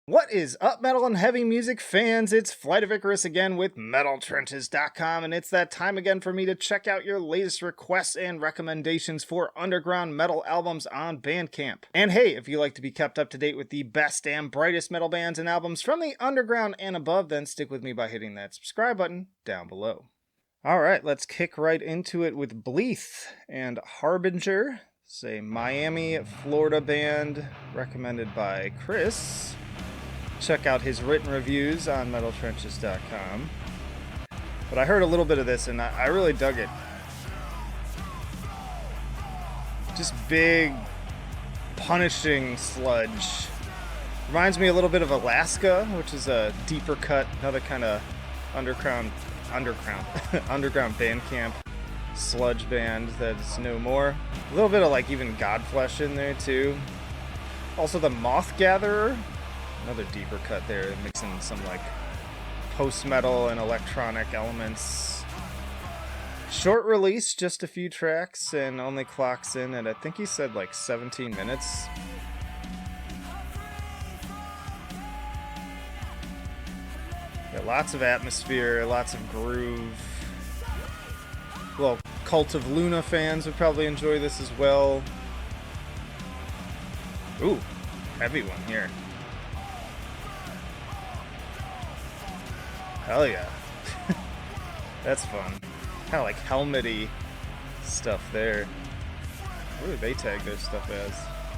What is up, metal and heavy music fans? It's Flight of Icarus again with MetalTrenches.com, and it's that time again for me to check out your latest requests and recommendations for underground metal albums on Bandcamp. And hey, if you like to be kept up to date with the best and brightest metal bands and albums from the underground and above, then stick with me by hitting that subscribe button down below. Alright, let's kick right into it with Bleath and Harbinger. It's a Miami, Florida band recommended by Chris. Check out his written reviews on MetalTrenches.com. But I heard a little bit of this and I really dug it. Just big, punishing sludge. Reminds me a little bit of Alaska, which is a deeper cut, another kind of underground Bandcamp sludge band that's no more. A little bit of like even Godflesh in there too. Also the Moth Gatherer. Another deeper cut there, mixing some like post-metal and electronic elements. Short release, just a few tracks, and only clocks in at, I think he said like 17 minutes. Got lots of atmosphere, lots of groove. Well, Cult of Luna fans would probably enjoy this as well. Ooh, heavy one here. Hell yeah. That's fun. Kind of like helmety stuff there. What do they tag their stuff as?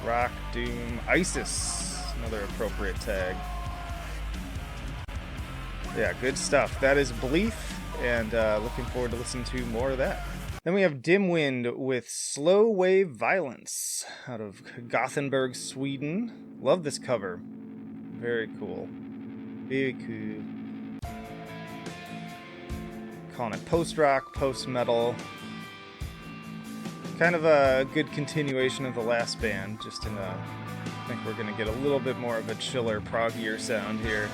Rock, Doom, ISIS. Another appropriate tag. Yeah, good stuff. That is Bleeth, and looking forward to listening to more of that. Then we have Dimwind with Slow Wave Violence out of Gothenburg, Sweden. Love this cover. Very cool. Very cool. Calling it post-rock, post-metal. Kind of a good continuation of the last band, just in a... I think we're going to get a little bit more of a chiller, proggier sound here.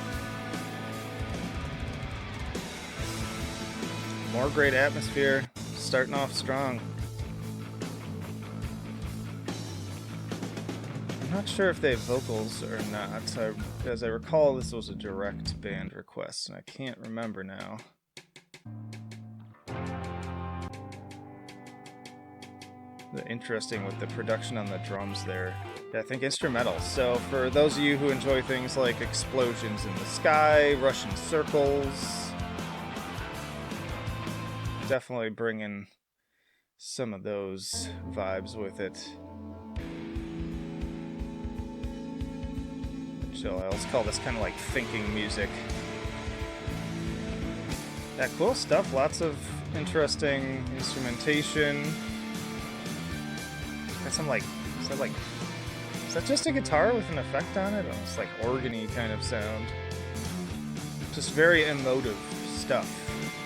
More great atmosphere, starting off strong. I'm not sure if they have vocals or not. As I recall, this was a direct band request, and I can't remember now. Interesting with the production on the drums there. Yeah, I think instrumental. So for those of you who enjoy things like explosions in the sky, Russian circles, definitely bringing some of those vibes with it. Chill, I always call this kind of like thinking music. Yeah, cool stuff. Lots of interesting instrumentation. Got some like, is that just a guitar with an effect on it? It's like organy kind of sound. Just very emotive stuff.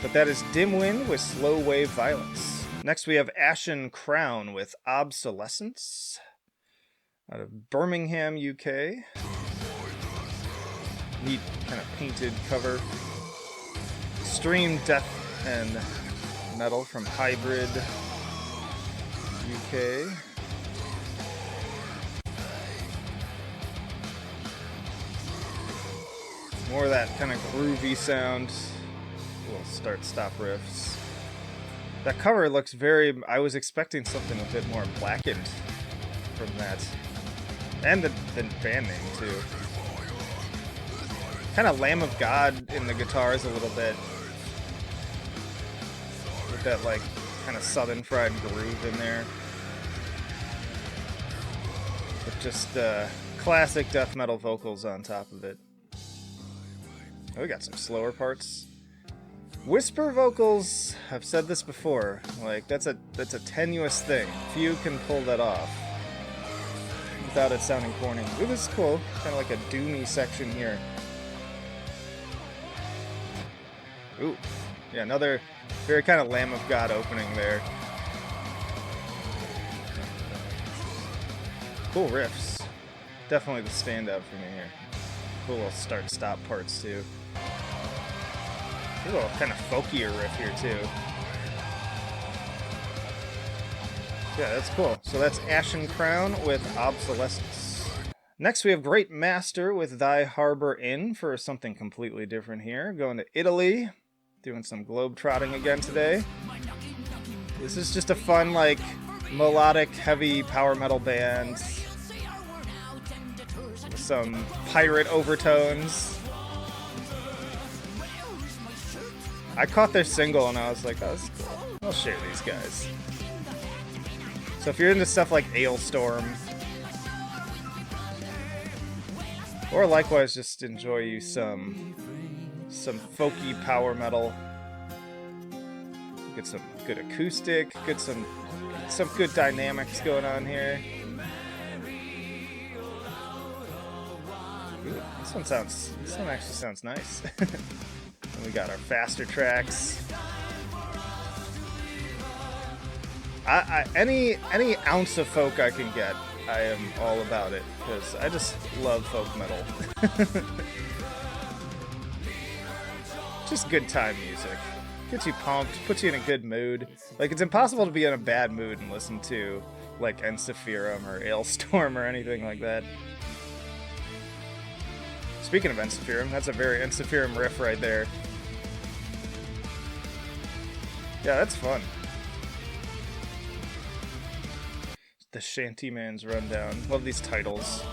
But that is Dimwind with Slow Wave Violence. Next we have Ashen Crown with Obsolescence out of Birmingham, UK. Neat kind of painted cover. Extreme death and metal from Hybrid, UK. More of that kind of groovy sound. Little start-stop riffs. That cover looks very... I was expecting something a bit more blackened from that. And the band name, too. Kind of Lamb of God in the guitars a little bit. With that, like, kind of Southern fried groove in there. With just classic death metal vocals on top of it. Oh, we got some slower parts. Whisper vocals, I've said this before, like that's a tenuous thing. Few can pull that off without it sounding corny. Ooh, this is cool. Kind of like a doomy section here. Ooh, yeah, another very kind of Lamb of God opening there. Cool riffs. Definitely the standout for me here. Cool little start-stop parts too. A little kind of folkier riff here too. Yeah, that's cool. So that's Ashen Crown with Obsolescence. Next, we have Great Master with Thy Harbour In for something completely different here. Going to Italy, doing some globe-trotting again today. This is just a fun, like, melodic, heavy power metal band with some pirate overtones. I caught their single and I was like, oh, that's cool. I'll share these guys. So if you're into stuff like Ailstorm, or likewise just enjoy you some folky power metal, get some good acoustic, get some good dynamics going on here. Ooh, this one actually sounds nice. And we got our faster tracks. Any ounce of folk I can get, I am all about it, because I just love folk metal. Just good time music. Gets you pumped, puts you in a good mood. Like, it's impossible to be in a bad mood and listen to, like, Ensiferum or Ailstorm or anything like that. Speaking of Ensiferum, that's a very Ensiferum riff right there. Yeah, that's fun. The Shantyman's Rundown. Love these titles.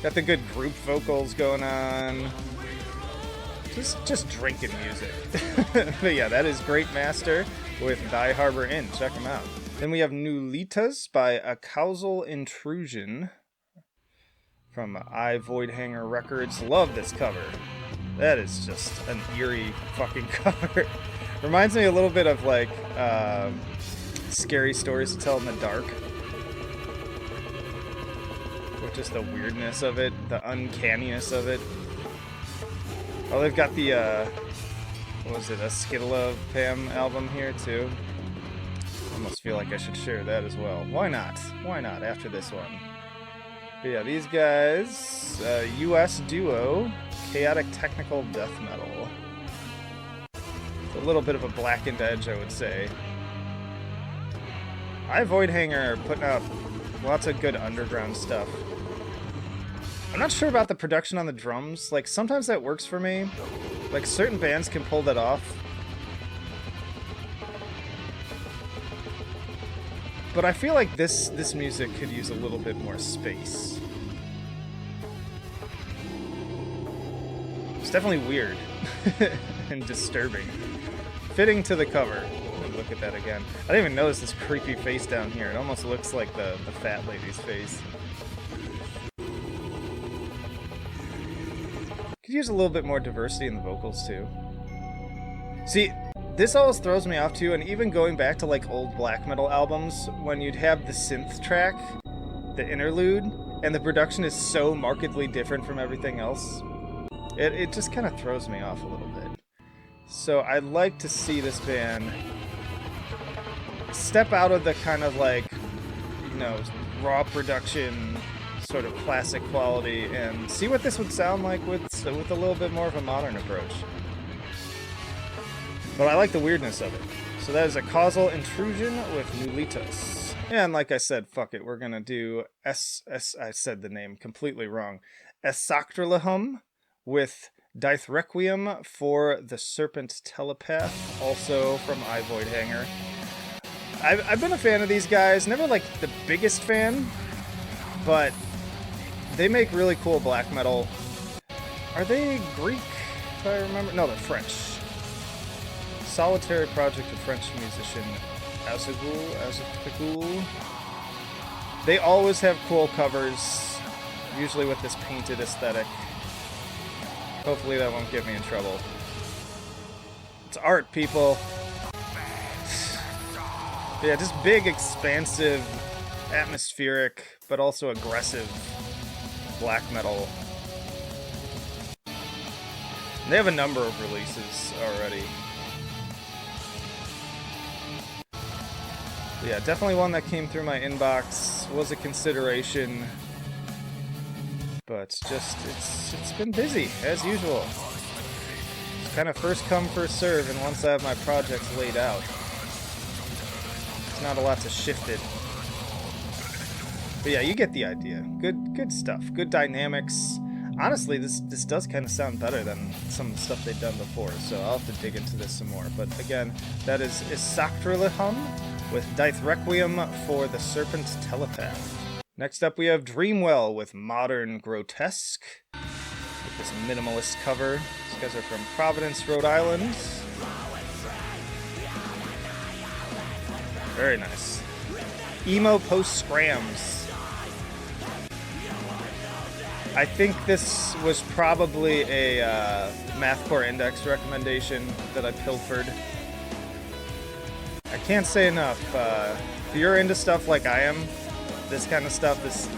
Got the good group vocals going on. Just drinking music. But yeah, that is Great Master with Thy Harbour In. Check them out. Then we have Nulitas by Acausal Intrusion from Voidhanger Records. Love this cover. That is just an eerie fucking cover. Reminds me a little bit of like Scary Stories to Tell in the Dark. With just the weirdness of it, the uncanniness of it. Oh, they've got the, what was it, a SeeYouSpaceCowboy album here, too. Almost feel like I should share that as well. Why not? Why not, after this one? But yeah, these guys, US duo, chaotic technical death metal. It's a little bit of a blackened edge, I would say. Voidhanger putting out lots of good underground stuff. I'm not sure about the production on the drums. Like, sometimes that works for me. Like, certain bands can pull that off. But I feel like this music could use a little bit more space. It's definitely weird and disturbing. Fitting to the cover. Look at that again. I didn't even notice this creepy face down here. It almost looks like the fat lady's face. Could use a little bit more diversity in the vocals too. See, this always throws me off too, and even going back to like old black metal albums, when you'd have the synth track, the interlude, and the production is so markedly different from everything else, it just kind of throws me off a little bit. So I'd like to see this band step out of the kind of like, you know, raw production sort of classic quality and see what this would sound like with a little bit more of a modern approach. But I like the weirdness of it. So that is Acausal Intrusion with Nulitas. And like I said, fuck it, we're gonna do I said the name completely wrong. ESOCTRILIHUM with Dy'th Requiem for the Serpent Telepath, also from Voidhanger. I've been a fan of these guys, never like the biggest fan, but they make really cool black metal. Are they Greek, if I remember? No, they're French. Solitary project of French musician Acausal. They always have cool covers, usually with this painted aesthetic. Hopefully that won't get me in trouble. It's art, people. Yeah, just big, expansive, atmospheric, but also aggressive black metal. And they have a number of releases already. But yeah, definitely one that came through my inbox, was a consideration, but just, it's been busy, as usual. It's kind of first come, first serve, and once I have my projects laid out, it's not a lot to shift it. But yeah, you get the idea. Good stuff. Good dynamics. Honestly, this does kind of sound better than some of the stuff they've done before, so I'll have to dig into this some more. But again, that is ESOCTRILIHUM with Dy'th Requiem for the Serpent Telepath. Next up, we have Dreamwell with Modern Grotesque, with this minimalist cover. These guys are from Providence, Rhode Island. Very nice. Emo post-scrams. I think this was probably a Mathcore Index recommendation that I pilfered. I can't say enough. If you're into stuff like I am, this kind of stuff, this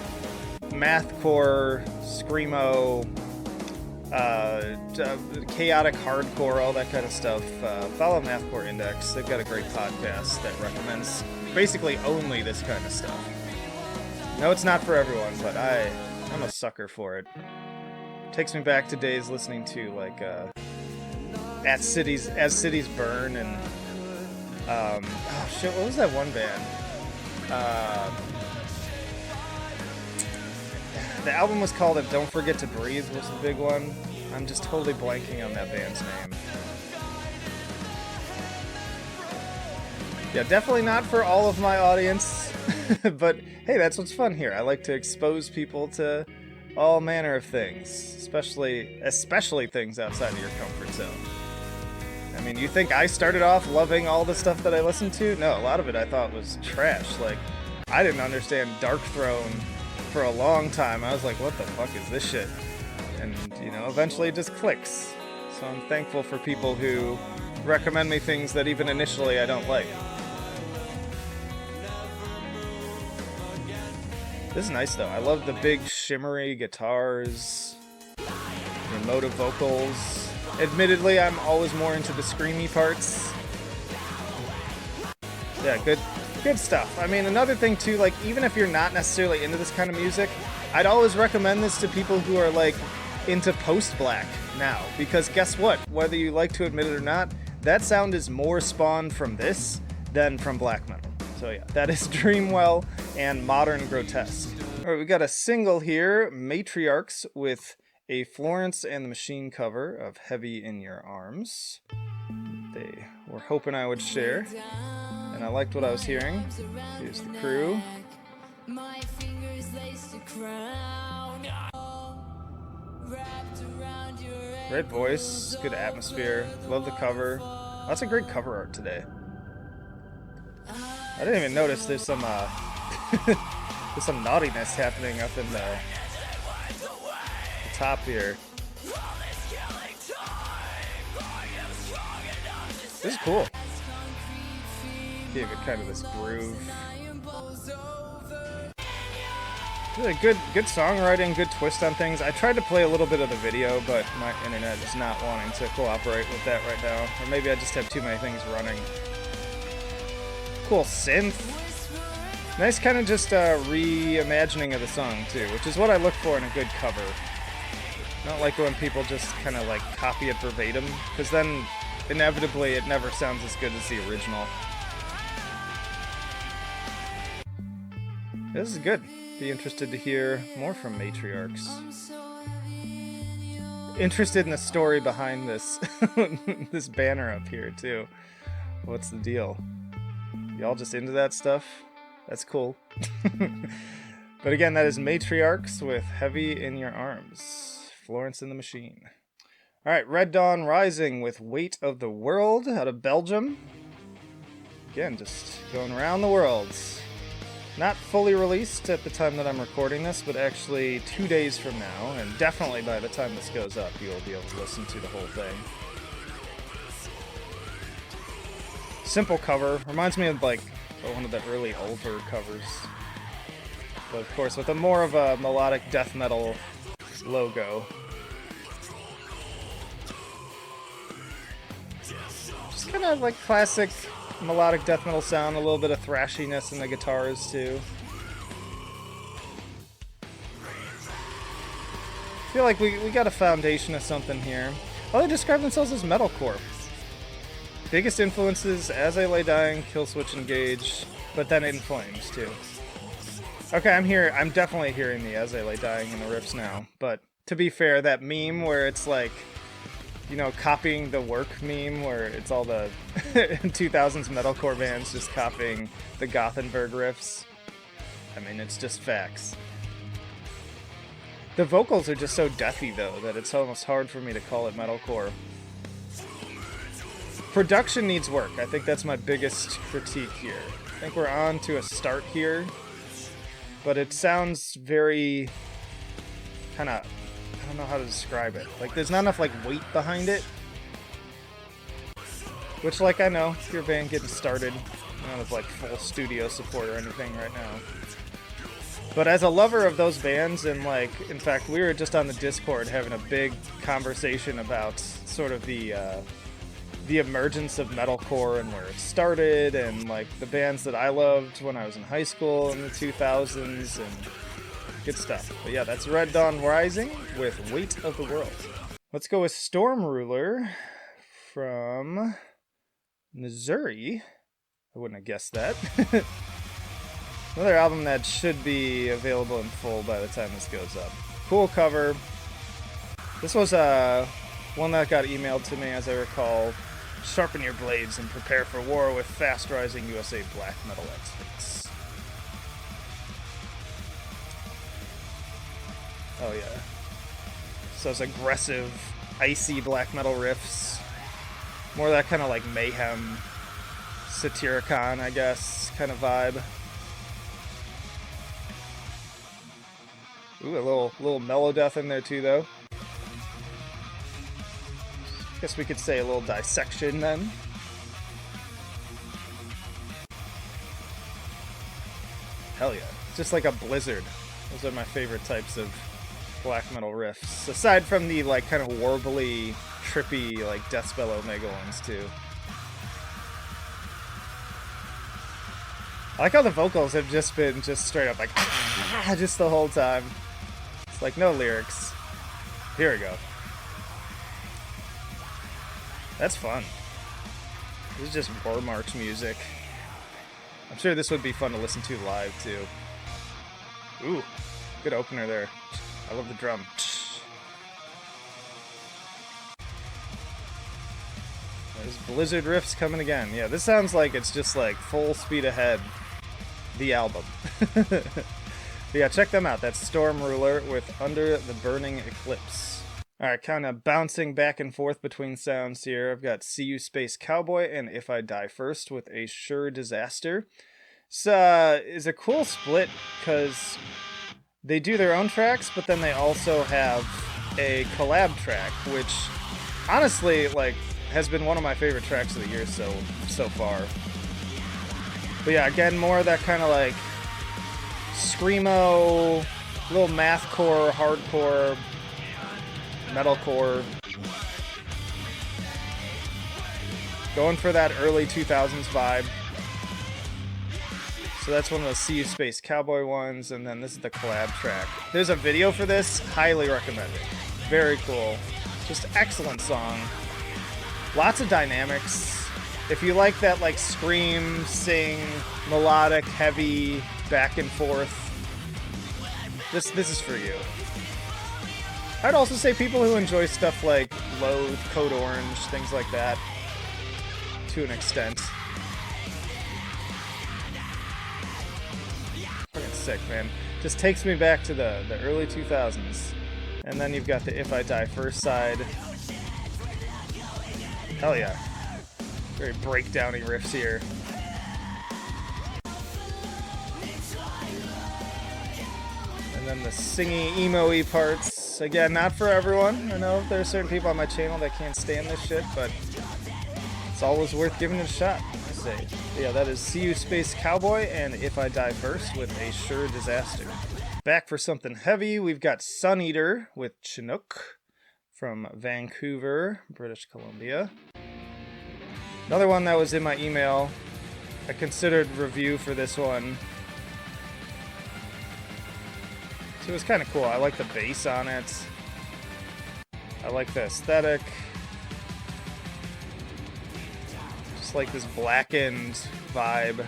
Mathcore, Screamo, chaotic hardcore, all that kind of stuff, follow Mathcore Index. They've got a great podcast that recommends basically only this kind of stuff. No, it's not for everyone, but I'm a sucker for it. Takes me back to days listening to like As Cities Burn and oh shit, what was that one band? The album was called Don't Forget to Breathe was the big one. I'm just totally blanking on that band's name. Yeah, definitely not for all of my audience, but hey, that's what's fun here. I like to expose people to all manner of things, especially things outside of your comfort zone. I mean, you think I started off loving all the stuff that I listened to? No, a lot of it I thought was trash. Like, I didn't understand Dark Throne for a long time. I was like, what the fuck is this shit? And, you know, eventually it just clicks. So I'm thankful for people who recommend me things that even initially I don't like. This is nice though. I love the big shimmery guitars, the emotive vocals. Admittedly, I'm always more into the screamy parts. Yeah, good stuff. I mean, another thing too, like, even if you're not necessarily into this kind of music, I'd always recommend this to people who are like into post-black now, because guess what? Whether you like to admit it or not, that sound is more spawned from this than from black metal. So yeah, that is Dreamwell and Modern Grotesque. Alright, we got a single here, Matriarchs, with a Florence and the Machine cover of Heavy in Your Arms. They were hoping I would share, and I liked what I was hearing. Here's the crew. Great voice, good atmosphere, love the cover. Lots of great cover art today. I didn't even notice there's some there's some naughtiness happening up in the top here. This is cool. Gave it kind of this groove. Good songwriting, good twist on things. I tried to play a little bit of the video, but my internet is not wanting to cooperate with that right now. Or maybe I just have too many things running. Cool synth. Nice kind of just reimagining of the song too, which is what I look for in a good cover. I don't like when people just kind of like copy it verbatim, because then inevitably it never sounds as good as the original. This is good. Be interested to hear more from Matriarchs. Interested in the story behind this this banner up here too. What's the deal? Y'all just into that stuff? That's cool. But again, that is Matriarchs with Heavy in Your Arms. Florence and the Machine. Alright, Red Dawn Rising with Weight of the World out of Belgium. Again, just going around the world. Not fully released at the time that I'm recording this, but actually 2 days from now, and definitely by the time this goes up, you'll be able to listen to the whole thing. Simple cover. Reminds me of like one of the early Ulver covers. But of course with a more of a melodic death metal logo. Just kind of like classic melodic death metal sound, a little bit of thrashiness in the guitars too. I feel like we got a foundation of something here. Oh, they describe themselves as metalcore. Biggest influences, As I Lay Dying, Killswitch Engage, but then In Flames too. Okay, I'm definitely hearing the As I Lay Dying in the riffs now, but to be fair, that meme where it's like, you know, copying the work meme where it's all the 2000s metalcore bands just copying the Gothenburg riffs. I mean, it's just facts. The vocals are just so deathy, though, that it's almost hard for me to call it metalcore. Production needs work. I think that's my biggest critique here. I think we're on to a start here, but it sounds very kind of, I don't know how to describe it. Like, there's not enough, like, weight behind it. Which, like, I know, if you're a band getting started, you don't have, like, full studio support or anything right now. But as a lover of those bands, and, like, in fact, we were just on the Discord having a big conversation about sort of the emergence of metalcore and where it started, and, like, the bands that I loved when I was in high school in the 2000s, and good stuff. But yeah, that's Red Dawn Rising with Weight of the World. Let's go with Stormruler from Missouri. I wouldn't have guessed that. Another album that should be available in full by the time this goes up. Cool cover. This was one that got emailed to me, as I recall. Sharpen your blades and prepare for war with fast-rising USA black metal experts. Oh yeah. So it's aggressive, icy black metal riffs. More of that kind of like mayhem, Satyricon, I guess, kind of vibe. Ooh, a little mellow death in there too, though. Guess we could say a little dissection then. Hell yeah. It's just like a blizzard. Those are my favorite types of black metal riffs. Aside from the like kind of warbly, trippy, like Deathspell Omega ones too. I like how the vocals have just been just straight up like just the whole time. It's like no lyrics. Here we go. That's fun. This is just war march music. I'm sure this would be fun to listen to live too. Ooh, good opener there. I love the drum. There's Blizzard riffs coming again. Yeah, this sounds like it's just like full speed ahead. The album. But yeah, check them out. That's Stormruler with Under the Burning Eclipse. Alright, kind of bouncing back and forth between sounds here. I've got SeeYouSpaceCowboy and If I Die First with A Sure Disaster. This is a cool split because they do their own tracks, but then they also have a collab track, which honestly, like, has been one of my favorite tracks of the year so far. But yeah, again, more of that kind of like screamo, little mathcore, hardcore, metalcore. Going for that early 2000s vibe. So that's one of the SeeYouSpaceCowboy ones, and then this is the collab track. There's a video for this, highly recommend it. Very cool. Just excellent song. Lots of dynamics. If you like that like scream, sing, melodic, heavy, back and forth, this is for you. I'd also say people who enjoy stuff like Loathe, Code Orange, things like that, to an extent. Fucking sick, man. Just takes me back to the early 2000s. And then you've got the If I Die First side. Hell yeah. Very breakdowny riffs here. And then the singy, emo-y parts. Again, not for everyone. I know there are certain people on my channel that can't stand this shit, but it's always worth giving it a shot, I say. But yeah, that is SeeYouSpaceCowboy and If I Die First with A Sure Disaster. Back for something heavy, we've got Suneater with Chinook from Vancouver, British Columbia. Another one that was in my email. I considered review for this one. So it was kind of cool. I like the bass on it. I like the aesthetic. Just like this blackened vibe.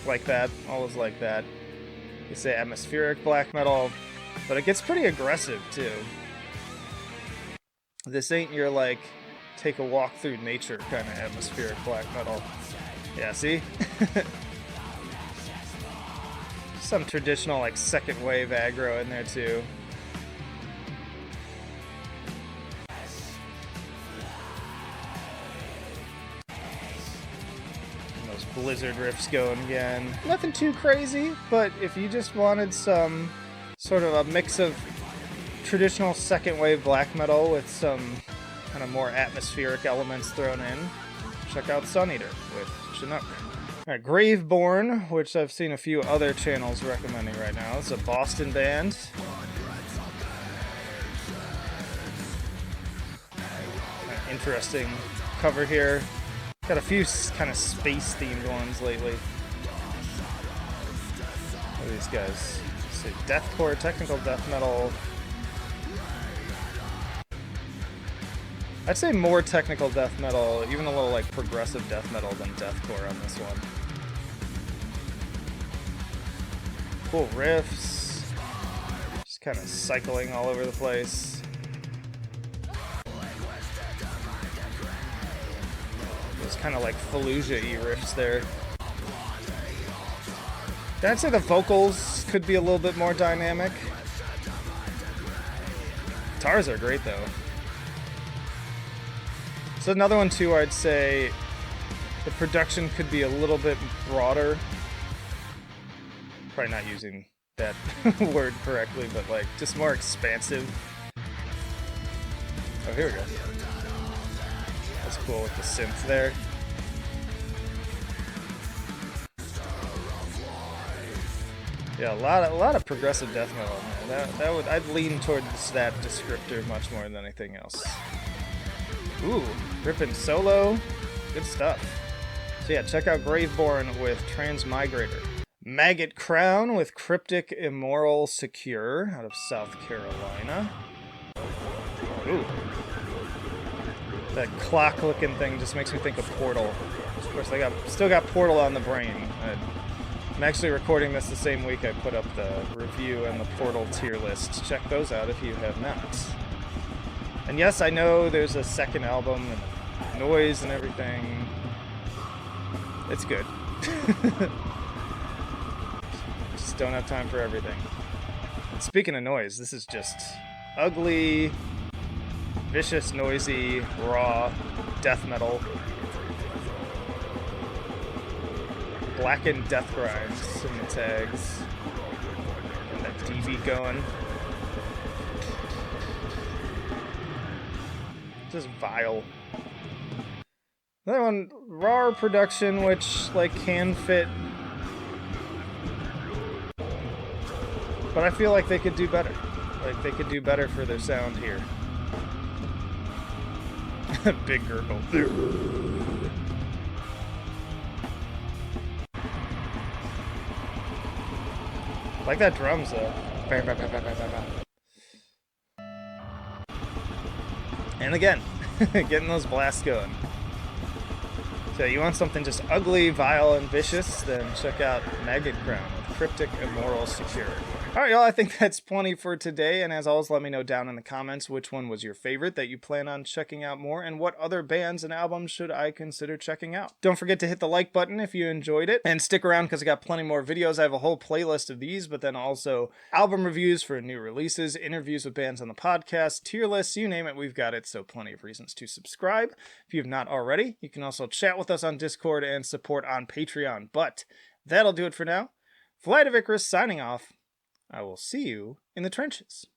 Like that, always like that. You say atmospheric black metal, but it gets pretty aggressive too. This ain't your like take a walk through nature kind of atmospheric black metal. Yeah, see? Some traditional like second wave aggro in there too. Blizzard riffs going again. Nothing too crazy, but if you just wanted some sort of a mix of traditional second wave black metal with some kind of more atmospheric elements thrown in, check out SeeYouSpaceCowboy with Chinook. Alright, Graveborn, which I've seen a few other channels recommending right now. It's a Boston band. Interesting cover here. Got a few kind of space-themed ones lately. What are these guys? Let's see, deathcore, technical death metal. I'd say more technical death metal, even a little like progressive death metal than deathcore on this one. Cool riffs. Just kind of cycling all over the place. Those kind of like Fallujah-y riffs there. I'd say the vocals could be a little bit more dynamic. Guitars are great though. So another one too, I'd say the production could be a little bit broader. Probably not using that word correctly, but like just more expansive. Oh, here we go. That's cool with the synth there. Yeah, a lot of progressive death metal, man. I'd lean towards that descriptor much more than anything else. Ooh, ripping solo, good stuff. So yeah, check out Graveborn with Transmigrator. Maggot Crown with Cryptic, Immoral, Secure out of South Carolina. Ooh. That clock-looking thing just makes me think of Portal. Of course, I still got Portal on the brain. I'm actually recording this the same week I put up the review and the Portal tier list. Check those out if you have not. And yes, I know there's a second album and noise and everything. It's good. Just don't have time for everything. And speaking of noise, this is just ugly, vicious, noisy, raw death metal. Blackened death grinds in the tags. Got that DB going. Just vile. Another one, raw production, which like can fit. But I feel like they could do better. Like they could do better for their sound here. Big gurgle. Like that drums though. And again, getting those blasts going. So you want something just ugly, vile, and vicious, then check out Maggot Crown with Cryptic, Immoral, Secure. Alright y'all, I think that's plenty for today, and as always, let me know down in the comments which one was your favorite that you plan on checking out more, and what other bands and albums should I consider checking out. Don't forget to hit the like button if you enjoyed it, and stick around because I got plenty more videos. I have a whole playlist of these, but then also album reviews for new releases, interviews with bands on the podcast, tier lists, you name it, we've got it, so plenty of reasons to subscribe. If you have not already, you can also chat with us on Discord and support on Patreon, but that'll do it for now. Flight of Icarus signing off. I will see you in the trenches.